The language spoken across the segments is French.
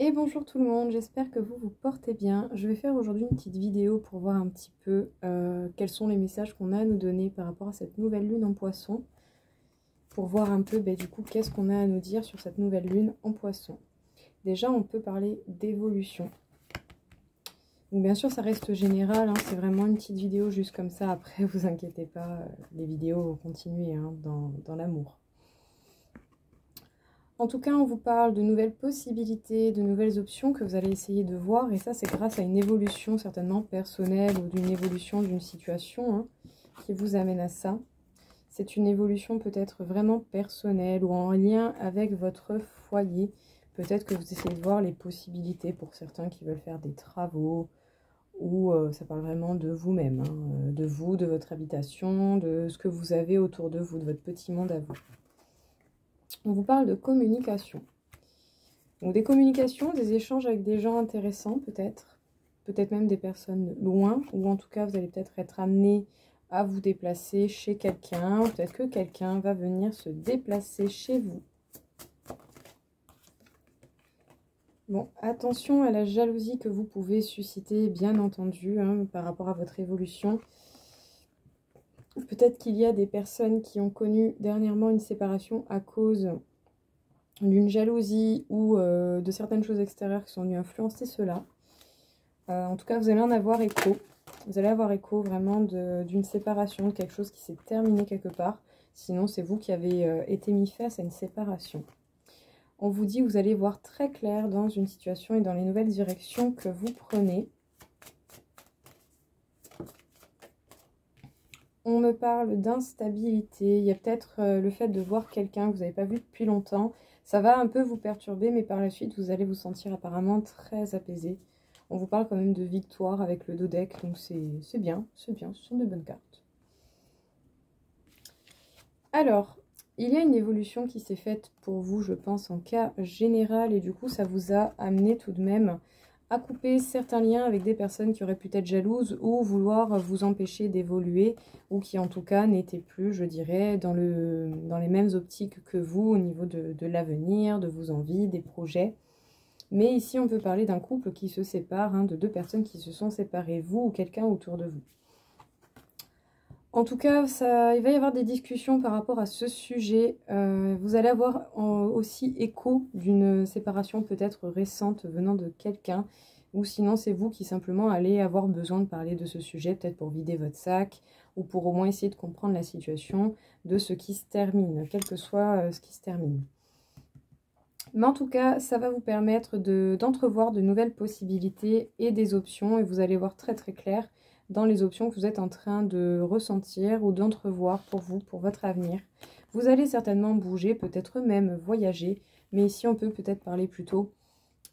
Et bonjour tout le monde, j'espère que vous vous portez bien. Je vais faire aujourd'hui une petite vidéo pour voir un petit peu quels sont les messages qu'on a à nous donner par rapport à cette nouvelle lune en poisson. Pour voir un peu du coup qu'est-ce qu'on a à nous dire sur cette nouvelle lune en poisson. Déjà on peut parler d'évolution. Donc bien sûr ça reste général, hein, c'est vraiment une petite vidéo juste comme ça. Après vous inquiétez pas, les vidéos vont continuer hein, dans l'amour. En tout cas, on vous parle de nouvelles possibilités, de nouvelles options que vous allez essayer de voir. Et ça, c'est grâce à une évolution certainement personnelle ou d'une évolution d'une situation hein, qui vous amène à ça. C'est une évolution peut-être vraiment personnelle ou en lien avec votre foyer. Peut-être que vous essayez de voir les possibilités pour certains qui veulent faire des travaux. Ou ça parle vraiment de vous-même, hein, de vous, de votre habitation, de ce que vous avez autour de vous, de votre petit monde à vous. On vous parle de communication. Donc des communications, des échanges avec des gens intéressants peut-être. Peut-être même des personnes loin. Ou en tout cas, vous allez peut-être être amené à vous déplacer chez quelqu'un. Peut-être que quelqu'un va venir se déplacer chez vous. Bon, attention à la jalousie que vous pouvez susciter, bien entendu, hein, par rapport à votre évolution. Peut-être qu'il y a des personnes qui ont connu dernièrement une séparation à cause d'une jalousie ou de certaines choses extérieures qui sont venues influencer cela. En tout cas, vous allez en avoir écho. Vous allez avoir écho vraiment d'une séparation, de quelque chose qui s'est terminé quelque part. Sinon, c'est vous qui avez été mis face à une séparation. On vous dit que vous allez voir très clair dans une situation et dans les nouvelles directions que vous prenez. On me parle d'instabilité. Il y a peut-être le fait de voir quelqu'un que vous n'avez pas vu depuis longtemps. Ça va un peu vous perturber, mais par la suite, vous allez vous sentir apparemment très apaisé. On vous parle quand même de victoire avec le dodeck, donc c'est bien, ce sont de bonnes cartes. Alors, il y a une évolution qui s'est faite pour vous, je pense, en cas général, et du coup, ça vous a amené tout de même à couper certains liens avec des personnes qui auraient pu être jalouses ou vouloir vous empêcher d'évoluer, ou qui en tout cas n'étaient plus, je dirais, dans les mêmes optiques que vous au niveau de l'avenir, de vos envies, des projets. Mais ici, on peut parler d'un couple qui se sépare, hein, de deux personnes qui se sont séparées, vous ou quelqu'un autour de vous. En tout cas, il va y avoir des discussions par rapport à ce sujet. Vous allez avoir aussi écho d'une séparation peut-être récente venant de quelqu'un. Ou sinon, c'est vous qui simplement allez avoir besoin de parler de ce sujet, peut-être pour vider votre sac, ou pour au moins essayer de comprendre la situation de ce qui se termine, quel que soit ce qui se termine. Mais en tout cas, ça va vous permettre d'entrevoir de nouvelles possibilités et des options. Et vous allez voir très très clair dans les options que vous êtes en train de ressentir ou d'entrevoir pour vous, pour votre avenir. Vous allez certainement bouger, peut-être même voyager. Mais ici, on peut peut-être parler plutôt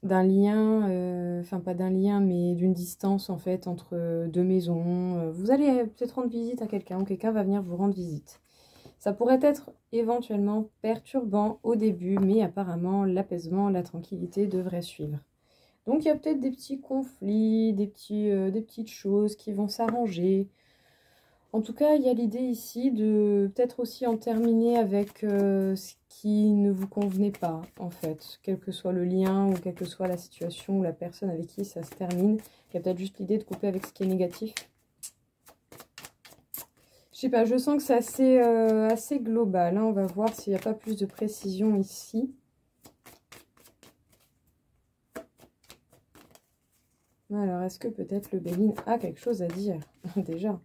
d'un lien, enfin pas d'un lien, mais d'une distance en fait entre deux maisons. Vous allez peut-être rendre visite à quelqu'un ou quelqu'un va venir vous rendre visite. Ça pourrait être éventuellement perturbant au début, mais apparemment l'apaisement, la tranquillité devraient suivre. Donc il y a peut-être des petits conflits, des petites choses qui vont s'arranger. En tout cas, il y a l'idée ici de peut-être aussi en terminer avec ce qui ne vous convenait pas, en fait. Quel que soit le lien ou quelle que soit la situation ou la personne avec qui ça se termine. Il y a peut-être juste l'idée de couper avec ce qui est négatif. Je sais pas, je sens que c'est assez global. Hein. On va voir s'il n'y a pas plus de précision ici. Alors, est-ce que peut-être le Béline a quelque chose à dire déjà?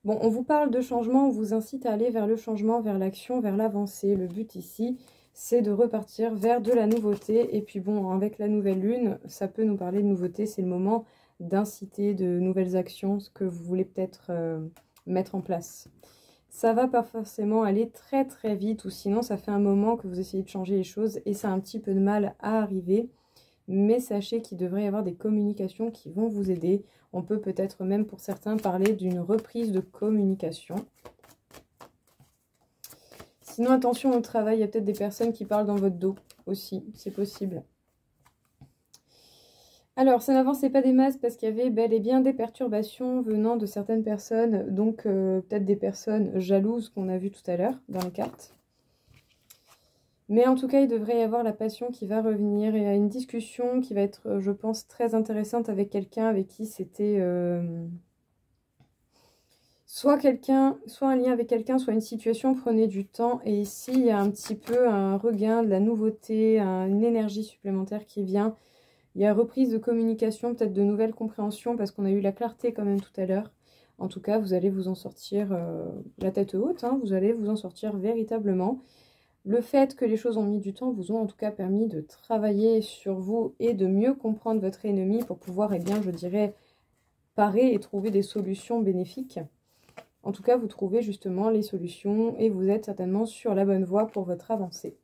Bon, on vous parle de changement, on vous incite à aller vers le changement, vers l'action, vers l'avancée. Le but ici, c'est de repartir vers de la nouveauté. Et puis bon, avec la nouvelle lune, ça peut nous parler de nouveauté. C'est le moment d'inciter de nouvelles actions, ce que vous voulez peut-être mettre en place. Ça va pas forcément aller très très vite, ou sinon ça fait un moment que vous essayez de changer les choses et ça a un petit peu de mal à arriver. Mais sachez qu'il devrait y avoir des communications qui vont vous aider. On peut peut-être même pour certains parler d'une reprise de communication. Sinon attention au travail, il y a peut-être des personnes qui parlent dans votre dos aussi, c'est possible. Alors, ça n'avançait pas des masses parce qu'il y avait bel et bien des perturbations venant de certaines personnes. Donc, peut-être des personnes jalouses qu'on a vues tout à l'heure dans les cartes. Mais en tout cas, il devrait y avoir la passion qui va revenir et une discussion qui va être, je pense, très intéressante avec quelqu'un avec qui c'était soit quelqu'un, soit un lien avec quelqu'un, soit une situation. Prenez du temps. Et ici, il y a un petit peu un regain de la nouveauté, une énergie supplémentaire qui vient. Il y a reprise de communication, peut-être de nouvelles compréhensions parce qu'on a eu la clarté quand même tout à l'heure. En tout cas, vous allez vous en sortir la tête haute, hein, vous allez vous en sortir véritablement. Le fait que les choses ont mis du temps vous ont en tout cas permis de travailler sur vous et de mieux comprendre votre ennemi pour pouvoir, eh bien, je dirais, parer et trouver des solutions bénéfiques. En tout cas, vous trouvez justement les solutions et vous êtes certainement sur la bonne voie pour votre avancée.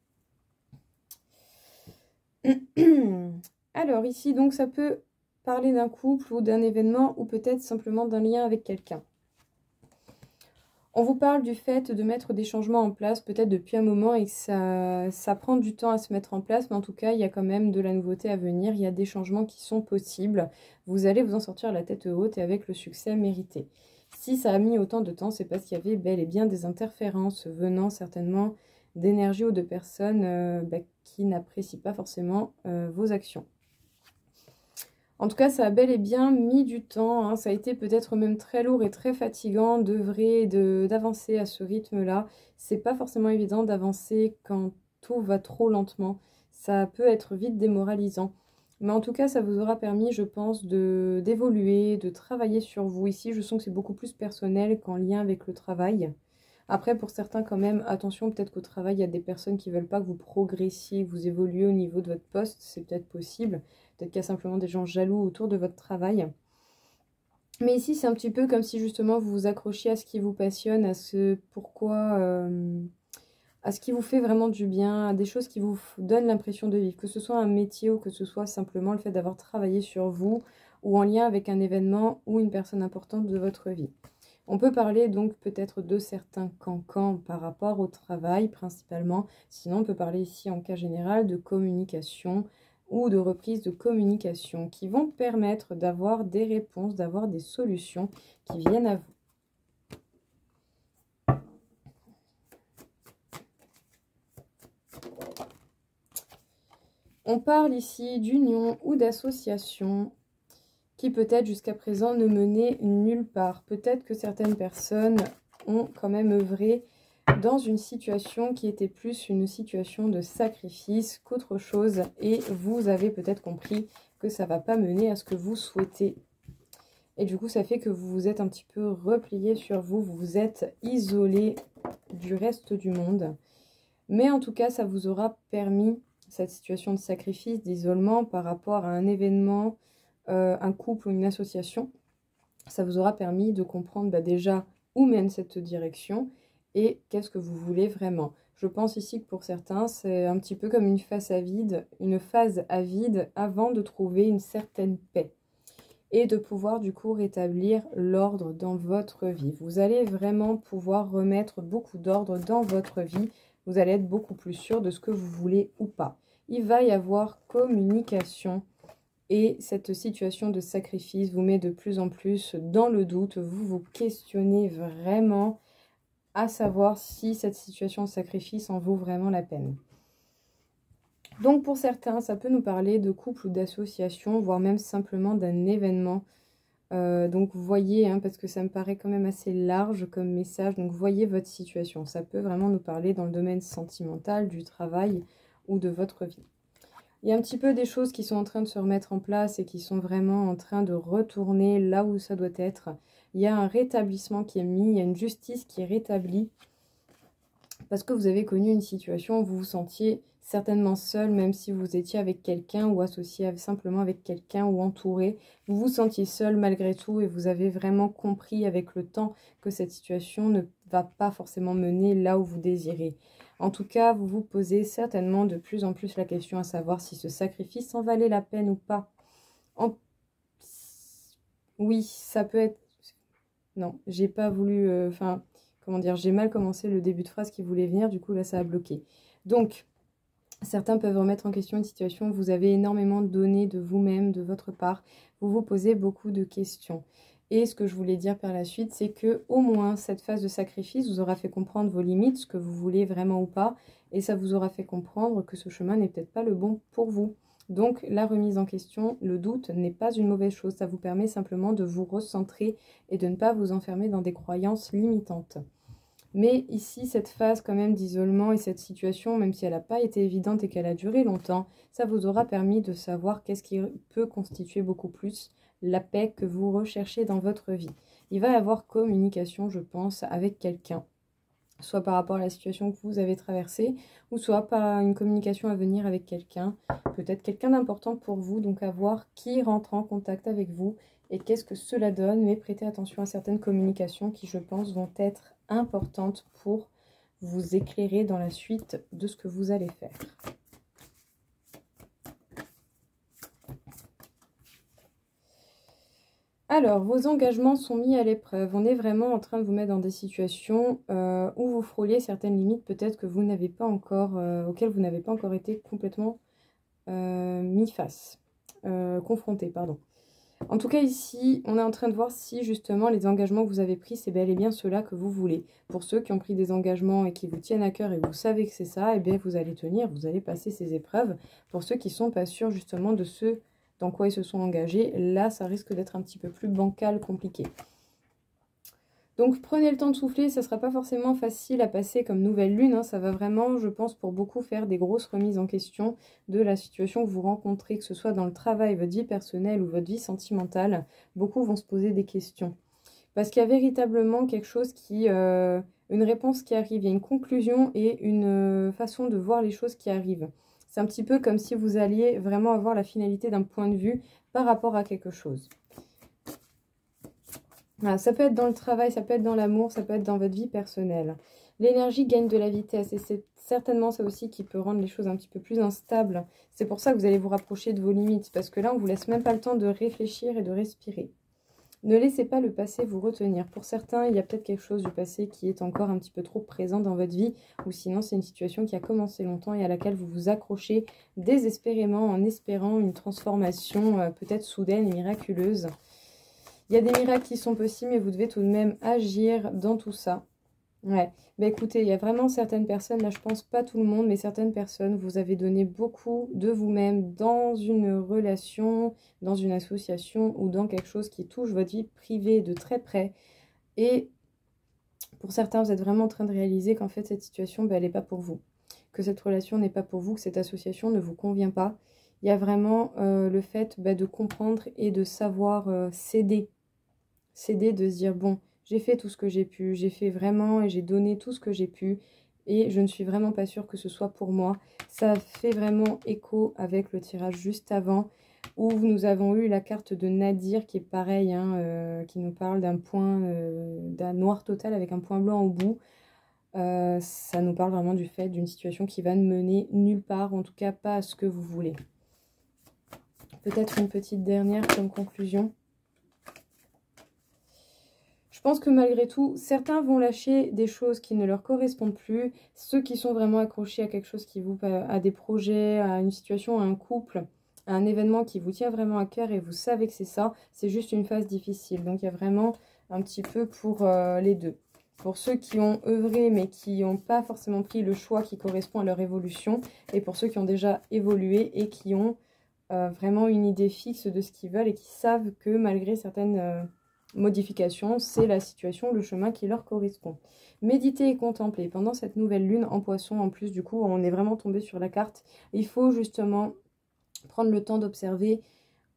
Alors ici, donc, ça peut parler d'un couple ou d'un événement ou peut-être simplement d'un lien avec quelqu'un. On vous parle du fait de mettre des changements en place, peut-être depuis un moment et que ça prend du temps à se mettre en place, mais en tout cas, il y a quand même de la nouveauté à venir, il y a des changements qui sont possibles. Vous allez vous en sortir la tête haute et avec le succès mérité. Si ça a mis autant de temps, c'est parce qu'il y avait bel et bien des interférences venant certainement d'énergie ou de personnes qui n'apprécient pas forcément vos actions. En tout cas, ça a bel et bien mis du temps, hein. Ça a été peut-être même très lourd et très fatigant d'œuvrer, d'avancer à ce rythme-là. C'est pas forcément évident d'avancer quand tout va trop lentement. Ça peut être vite démoralisant. Mais en tout cas, ça vous aura permis, je pense, d'évoluer, de travailler sur vous. Ici, je sens que c'est beaucoup plus personnel qu'en lien avec le travail. Après, pour certains, quand même, attention, peut-être qu'au travail, il y a des personnes qui ne veulent pas que vous progressiez, que vous évoluiez au niveau de votre poste. C'est peut-être possible. Peut-être qu'il y a simplement des gens jaloux autour de votre travail. Mais ici, c'est un petit peu comme si justement vous vous accrochiez à ce qui vous passionne, à ce pourquoi, à ce qui vous fait vraiment du bien, à des choses qui vous donnent l'impression de vivre. Que ce soit un métier ou que ce soit simplement le fait d'avoir travaillé sur vous ou en lien avec un événement ou une personne importante de votre vie. On peut parler donc peut-être de certains cancans par rapport au travail principalement. Sinon, on peut parler ici en cas général de communication ou de reprise de communication qui vont permettre d'avoir des réponses, d'avoir des solutions qui viennent à vous. On parle ici d'union ou d'association qui peut-être jusqu'à présent ne menait nulle part. Peut-être que certaines personnes ont quand même œuvré dans une situation qui était plus une situation de sacrifice qu'autre chose. Et vous avez peut-être compris que ça ne va pas mener à ce que vous souhaitez. Et du coup, ça fait que vous vous êtes un petit peu replié sur vous. Vous vous êtes isolé du reste du monde. Mais en tout cas, ça vous aura permis, cette situation de sacrifice, d'isolement par rapport à un événement, un couple ou une association, ça vous aura permis de comprendre déjà où mène cette direction et qu'est-ce que vous voulez vraiment. Je pense ici que pour certains, c'est un petit peu comme une phase à vide avant de trouver une certaine paix et de pouvoir du coup rétablir l'ordre dans votre vie. Vous allez vraiment pouvoir remettre beaucoup d'ordre dans votre vie. Vous allez être beaucoup plus sûr de ce que vous voulez ou pas. Il va y avoir communication. Et cette situation de sacrifice vous met de plus en plus dans le doute. Vous vous questionnez vraiment à savoir si cette situation de sacrifice en vaut vraiment la peine. Donc pour certains, ça peut nous parler de couple ou d'association, voire même simplement d'un événement. Donc voyez, hein, parce que ça me paraît quand même assez large comme message. Donc voyez votre situation. Ça peut vraiment nous parler dans le domaine sentimental, du travail ou de votre vie. Il y a un petit peu des choses qui sont en train de se remettre en place et qui sont vraiment en train de retourner là où ça doit être. Il y a un rétablissement qui est mis, il y a une justice qui est rétablie. Parce que vous avez connu une situation où vous vous sentiez certainement seul, même si vous étiez avec quelqu'un ou associé simplement avec quelqu'un ou entouré. Vous vous sentiez seul malgré tout et vous avez vraiment compris avec le temps que cette situation ne va pas forcément mener là où vous désirez. En tout cas, vous vous posez certainement de plus en plus la question à savoir si ce sacrifice en valait la peine ou pas. Oui, ça peut être... Non, j'ai pas voulu... comment dire, j'ai mal commencé le début de phrase qui voulait venir, du coup là ça a bloqué. Donc, certains peuvent remettre en question une situation où vous avez énormément donné de vous-même, de votre part. Vous vous posez beaucoup de questions. Et ce que je voulais dire par la suite, c'est que au moins cette phase de sacrifice vous aura fait comprendre vos limites, ce que vous voulez vraiment ou pas, et ça vous aura fait comprendre que ce chemin n'est peut-être pas le bon pour vous. Donc la remise en question, le doute n'est pas une mauvaise chose, ça vous permet simplement de vous recentrer et de ne pas vous enfermer dans des croyances limitantes. Mais ici, cette phase quand même d'isolement et cette situation, même si elle n'a pas été évidente et qu'elle a duré longtemps, ça vous aura permis de savoir qu'est-ce qui peut constituer beaucoup plus la paix que vous recherchez dans votre vie. Il va y avoir communication, je pense, avec quelqu'un, soit par rapport à la situation que vous avez traversée, ou soit par une communication à venir avec quelqu'un, peut-être quelqu'un d'important pour vous, donc à voir qui rentre en contact avec vous et qu'est-ce que cela donne, mais prêtez attention à certaines communications qui, je pense, vont être importantes pour vous éclairer dans la suite de ce que vous allez faire. Alors, vos engagements sont mis à l'épreuve. On est vraiment en train de vous mettre dans des situations où vous frôlez certaines limites, peut-être que vous n'avez pas encore, auxquelles vous n'avez pas encore été complètement confronté, pardon. En tout cas, ici, on est en train de voir si justement les engagements que vous avez pris, c'est bel et bien ceux-là que vous voulez. Pour ceux qui ont pris des engagements et qui vous tiennent à cœur et vous savez que c'est ça, eh bien vous allez tenir, vous allez passer ces épreuves. Pour ceux qui ne sont pas sûrs justement de ce dans quoi ils se sont engagés, là, ça risque d'être un petit peu plus bancal, compliqué. Donc, prenez le temps de souffler, ça ne sera pas forcément facile à passer comme nouvelle lune. Hein. Ça va vraiment, je pense, pour beaucoup faire des grosses remises en question de la situation que vous rencontrez, que ce soit dans le travail, votre vie personnelle ou votre vie sentimentale. Beaucoup vont se poser des questions. Parce qu'il y a véritablement quelque chose qui... une réponse qui arrive, il y a une conclusion et une façon de voir les choses qui arrivent. C'est un petit peu comme si vous alliez vraiment avoir la finalité d'un point de vue par rapport à quelque chose. Voilà, ça peut être dans le travail, ça peut être dans l'amour, ça peut être dans votre vie personnelle. L'énergie gagne de la vitesse et c'est certainement ça aussi qui peut rendre les choses un petit peu plus instables. C'est pour ça que vous allez vous rapprocher de vos limites parce que là, on ne vous laisse même pas le temps de réfléchir et de respirer. Ne laissez pas le passé vous retenir. Pour certains, il y a peut-être quelque chose du passé qui est encore un petit peu trop présent dans votre vie, ou sinon c'est une situation qui a commencé longtemps et à laquelle vous vous accrochez désespérément en espérant une transformation peut-être soudaine et miraculeuse. Il y a des miracles qui sont possibles, mais vous devez tout de même agir dans tout ça. Ouais, bah écoutez, il y a vraiment certaines personnes, là je pense pas tout le monde, mais certaines personnes, vous avez donné beaucoup de vous-même dans une relation, dans une association ou dans quelque chose qui touche votre vie privée de très près. Et pour certains, vous êtes vraiment en train de réaliser qu'en fait cette situation, bah, elle n'est pas pour vous. Que cette relation n'est pas pour vous, que cette association ne vous convient pas. Il y a vraiment le fait de comprendre et de savoir céder. Céder, de se dire, bon, j'ai fait tout ce que j'ai pu, j'ai fait vraiment et j'ai donné tout ce que j'ai pu et je ne suis vraiment pas sûre que ce soit pour moi. Ça fait vraiment écho avec le tirage juste avant où nous avons eu la carte de Nadir qui est pareil, hein, qui nous parle d'un point, d'un noir total avec un point blanc au bout. Ça nous parle vraiment du fait d'une situation qui va ne mener nulle part, en tout cas pas à ce que vous voulez. Peut-être une petite dernière comme conclusion. Je pense que malgré tout, certains vont lâcher des choses qui ne leur correspondent plus. Ceux qui sont vraiment accrochés à quelque chose qui vous... à des projets, à une situation, à un couple, à un événement qui vous tient vraiment à cœur et vous savez que c'est ça, c'est juste une phase difficile. Donc il y a vraiment un petit peu pour les deux. Pour ceux qui ont œuvré mais qui n'ont pas forcément pris le choix qui correspond à leur évolution. Et pour ceux qui ont déjà évolué et qui ont vraiment une idée fixe de ce qu'ils veulent et qui savent que malgré certaines... modification, c'est la situation, le chemin qui leur correspond. Méditer et contempler. Pendant cette nouvelle lune en poisson, en plus du coup, on est vraiment tombé sur la carte. Il faut justement prendre le temps d'observer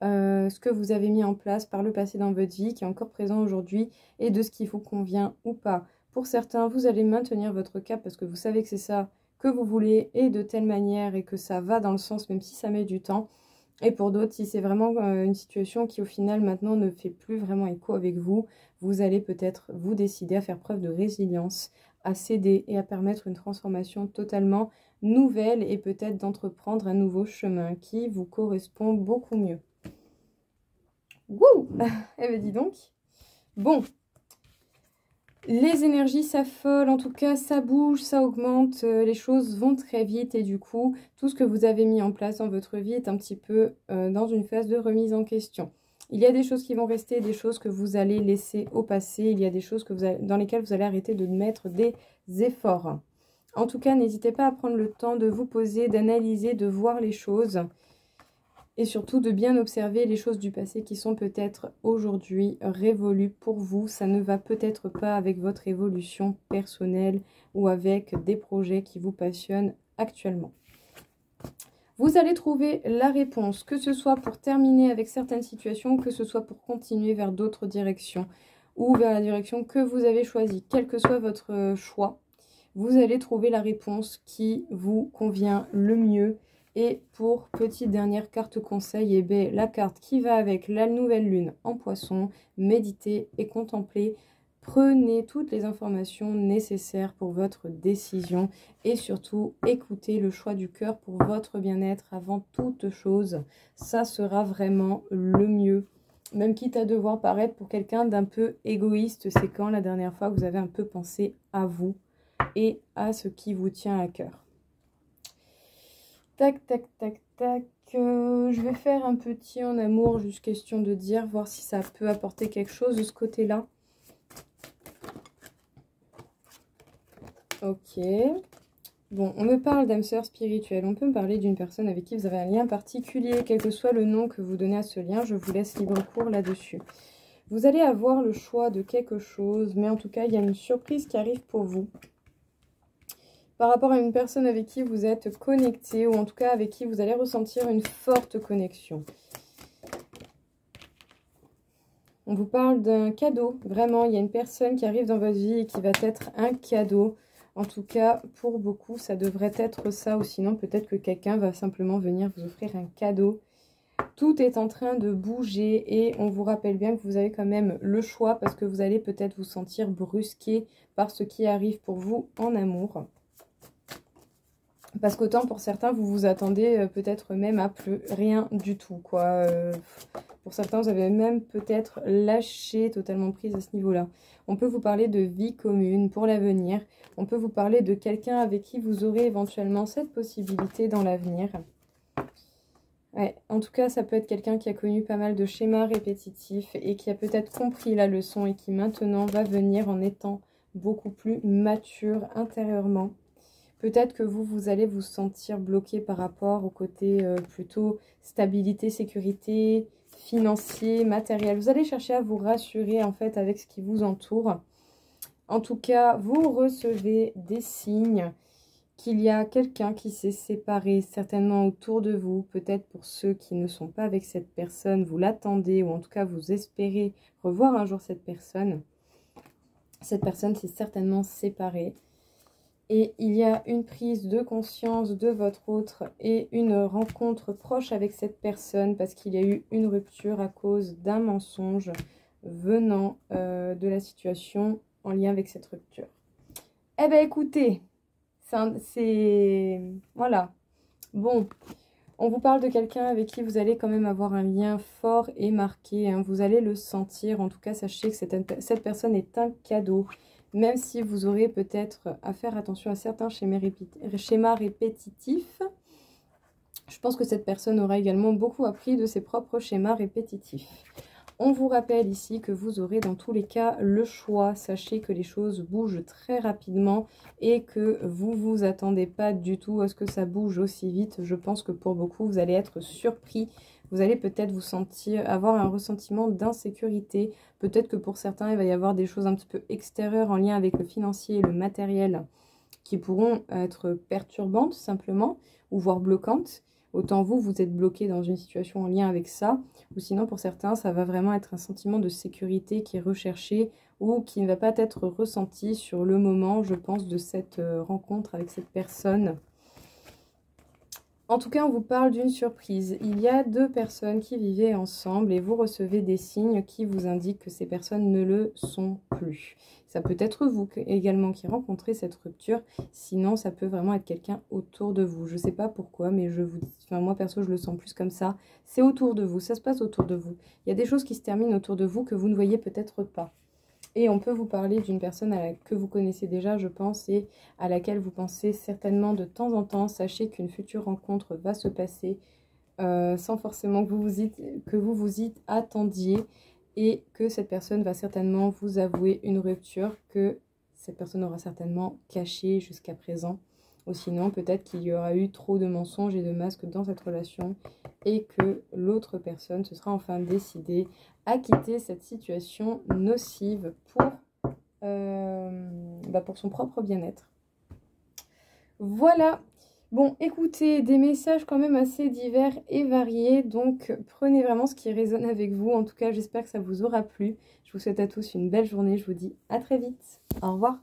ce que vous avez mis en place par le passé dans votre vie, qui est encore présent aujourd'hui, et de ce qui vous convient ou pas. Pour certains, vous allez maintenir votre cap parce que vous savez que c'est ça que vous voulez, et de telle manière, et que ça va dans le sens, même si ça met du temps. Et pour d'autres, si c'est vraiment une situation qui au final maintenant ne fait plus vraiment écho avec vous, vous allez peut-être vous décider à faire preuve de résilience, à céder et à permettre une transformation totalement nouvelle et peut-être d'entreprendre un nouveau chemin qui vous correspond beaucoup mieux. Wouh! Eh bien dis donc. Bon. Les énergies s'affolent, en tout cas ça bouge, ça augmente, les choses vont très vite et du coup, tout ce que vous avez mis en place dans votre vie est un petit peu dans une phase de remise en question. Il y a des choses qui vont rester, des choses que vous allez laisser au passé. Il y a des choses dans lesquelles vous allez arrêter de mettre des efforts. En tout cas, n'hésitez pas à prendre le temps de vous poser, d'analyser, de voir les choses. Et surtout de bien observer les choses du passé qui sont peut-être aujourd'hui révolues pour vous. Ça ne va peut-être pas avec votre évolution personnelle ou avec des projets qui vous passionnent actuellement. Vous allez trouver la réponse, que ce soit pour terminer avec certaines situations, que ce soit pour continuer vers d'autres directions ou vers la direction que vous avez choisie. Quel que soit votre choix, vous allez trouver la réponse qui vous convient le mieux. Et pour petite dernière carte conseil, eh bien, la carte qui va avec la nouvelle lune en poisson, méditez et contemplez. Prenez toutes les informations nécessaires pour votre décision et surtout écoutez le choix du cœur pour votre bien-être avant toute chose. Ça sera vraiment le mieux. Même quitte à devoir paraître pour quelqu'un d'un peu égoïste, c'est quand la dernière fois que vous avez un peu pensé à vous et à ce qui vous tient à cœur. Tac, tac, tac, tac. Je vais faire un petit en amour, juste question de dire, voir si ça peut apporter quelque chose de ce côté-là. Ok. Bon, on me parle d'âme sœur spirituelle. On peut me parler d'une personne avec qui vous avez un lien particulier, quel que soit le nom que vous donnez à ce lien. Je vous laisse libre cours là-dessus. Vous allez avoir le choix de quelque chose, mais en tout cas, il y a une surprise qui arrive pour vous. Par rapport à une personne avec qui vous êtes connecté, ou en tout cas avec qui vous allez ressentir une forte connexion. On vous parle d'un cadeau. Vraiment, il y a une personne qui arrive dans votre vie et qui va être un cadeau. En tout cas, pour beaucoup, ça devrait être ça. Ou sinon, peut-être que quelqu'un va simplement venir vous offrir un cadeau. Tout est en train de bouger et on vous rappelle bien que vous avez quand même le choix parce que vous allez peut-être vous sentir brusqué par ce qui arrive pour vous en amour. Parce qu'autant pour certains, vous vous attendez peut-être même à plus rien du tout, quoi. Pour certains, vous avez même peut-être lâché totalement prise à ce niveau-là. On peut vous parler de vie commune pour l'avenir. On peut vous parler de quelqu'un avec qui vous aurez éventuellement cette possibilité dans l'avenir. Ouais, en tout cas, ça peut être quelqu'un qui a connu pas mal de schémas répétitifs et qui a peut-être compris la leçon et qui maintenant va venir en étant beaucoup plus mature intérieurement. Peut-être que vous allez vous sentir bloqué par rapport au côté plutôt stabilité, sécurité, financier, matériel. Vous allez chercher à vous rassurer en fait avec ce qui vous entoure. En tout cas, vous recevez des signes qu'il y a quelqu'un qui s'est séparé certainement autour de vous. Peut-être pour ceux qui ne sont pas avec cette personne, vous l'attendez ou en tout cas vous espérez revoir un jour cette personne. Cette personne s'est certainement séparée. Et il y a une prise de conscience de votre autre et une rencontre proche avec cette personne parce qu'il y a eu une rupture à cause d'un mensonge venant de la situation en lien avec cette rupture. Eh bien écoutez, c'est... Voilà. Bon, on vous parle de quelqu'un avec qui vous allez quand même avoir un lien fort et marqué. Hein. Vous allez le sentir. En tout cas, sachez que cette personne est un cadeau. Même si vous aurez peut-être à faire attention à certains schémas répétitifs, je pense que cette personne aura également beaucoup appris de ses propres schémas répétitifs. On vous rappelle ici que vous aurez dans tous les cas le choix. Sachez que les choses bougent très rapidement et que vous ne vous attendez pas du tout à ce que ça bouge aussi vite. Je pense que pour beaucoup, vous allez être surpris. Vous allez peut-être avoir un ressentiment d'insécurité. Peut-être que pour certains, il va y avoir des choses un petit peu extérieures en lien avec le financier et le matériel qui pourront être perturbantes simplement ou voire bloquantes. Autant vous êtes bloqué dans une situation en lien avec ça. Ou sinon, pour certains, ça va vraiment être un sentiment de sécurité qui est recherché ou qui ne va pas être ressenti sur le moment, je pense, de cette rencontre avec cette personne. En tout cas, on vous parle d'une surprise. Il y a deux personnes qui vivaient ensemble et vous recevez des signes qui vous indiquent que ces personnes ne le sont plus. Ça peut être vous également qui rencontrez cette rupture. Sinon, ça peut vraiment être quelqu'un autour de vous. Je ne sais pas pourquoi, mais moi perso, je le sens plus comme ça. C'est autour de vous, ça se passe autour de vous. Il y a des choses qui se terminent autour de vous que vous ne voyez peut-être pas. Et on peut vous parler d'une personne que vous connaissez déjà, je pense, et à laquelle vous pensez certainement de temps en temps. Sachez qu'une future rencontre va se passer sans forcément que vous vous y attendiez, et que cette personne va certainement vous avouer une rupture que cette personne aura certainement cachée jusqu'à présent. Ou sinon, peut-être qu'il y aura eu trop de mensonges et de masques dans cette relation et que l'autre personne se sera enfin décidée à quitter cette situation nocive pour son propre bien-être. Voilà. Bon, écoutez, des messages quand même assez divers et variés, donc prenez vraiment ce qui résonne avec vous. En tout cas, j'espère que ça vous aura plu. Je vous souhaite à tous une belle journée. Je vous dis à très vite. Au revoir.